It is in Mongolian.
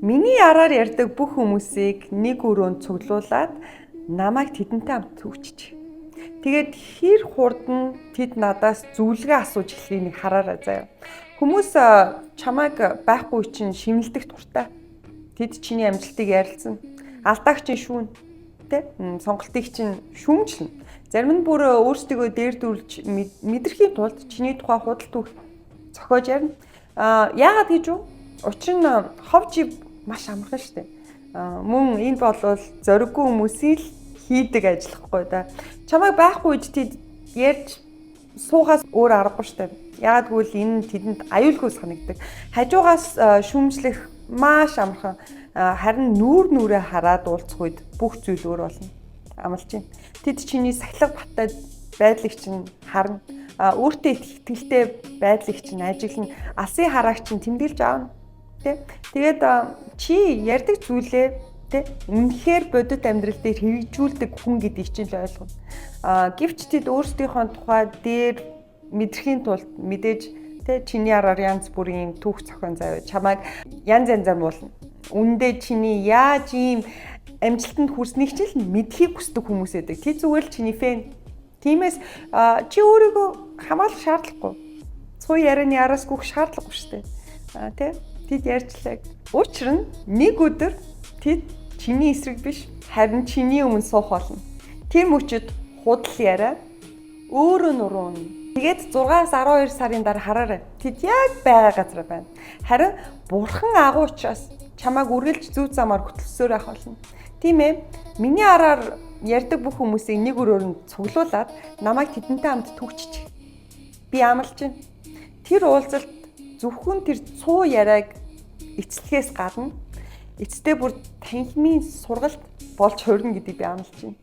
Миний араар ярьдаг бүх хүмүүсийг нэг өрөөнд цуглуулад намайг тэдэнтэй хамт төвчж. Тэгээд хэр хурдан тэд надаас зөвлөгөө асууж эхлэхийг хараарай заяа. Хүмүүс чамайг байхгүй чинь шимэлдэх дуртай. Тэд чиний амжилтыг ярилцсан. Алдаагч чинь шүүн. Тэ? Сонголтыг чинь шүүмжлэн. Зарим нь бүр өөрсдөө дээрдүүлж мэдрэхийн тулд чиний тухай худал түүх зохиож ярина. Яагаад гэж вэ? Учир нь хов жив маш амархан шүү дээ. Мөн энэ болвол зориггүй хүмүүсийн л хийдэг ажиллахгүй да. Чамайг байхгүй үед тэд ярьж суухаас өөр аргагүй шүү дээ. Яагаад гэвэл энэ тэдэнд аюулгүй санагддаг. Хажуугаас шүүмжлэх маш амархан. Харин нүрээ хараад уулзах үед бүх зүйл өөр болно. Амлаж байна. Тэд чиний сахилга баттай байдлыг чинь харна. Өөртөө ихтэй байдлыг чинь ажиглана. Алсын харааг чинь тэмдэглэж аавна. Тэ? Тэгээд чи ярьдаг зүйлээ тэ үнэхээр бодит амьдрал дээр хэрэгжүүлдэг хүн гэдгийг чинь л ойлгоно. Гэвч тэд өөрсдийнхөө тухай дээр мэдрэхийн тулд мэдээж тэ чиний араар янз бүрийн түүх зохион заяа чамайг янзаар муулна. Үндэ чиний яаж ийм амжилтанд хүрснийг ч л мэдхийг хүсдэг хүмүүс байдаг. Тэд зүгээр л чиний фэн. Тиймээс чи өөрийгөө хамгаалах шаардлагагүй. Цуу ярианы араас гүөх шаардлагагүй шүү дээ. Тэ? Тэд ярьжлаа. Учир нь нэг өдөр тэд чиний эсрэг биш, харин чиний өмнө суух болно. Тэр мөчөд худал яриа өөрөө нурууна. Тэгээд 6-аас 12 сарын дараа хараарай. Тэд яг байгаа газар байна. Харин бурхан агуу учраас чамайг үргэлж зөв замаар хөтлөсөөр байх болно. Тийм ээ. Миний араар ярьдаг бүх хүмүүсийг нэг өрөөнд цуглуулад намайг тэдэнтэй хамт түгчиж. Би амлаж байна. Тэр уулзалт зөвхөн тэр цуу яриаг эцлэхээс гадна эцтэй бүр танхимын сургалт болж хорно гэдгийг би амлаж байна.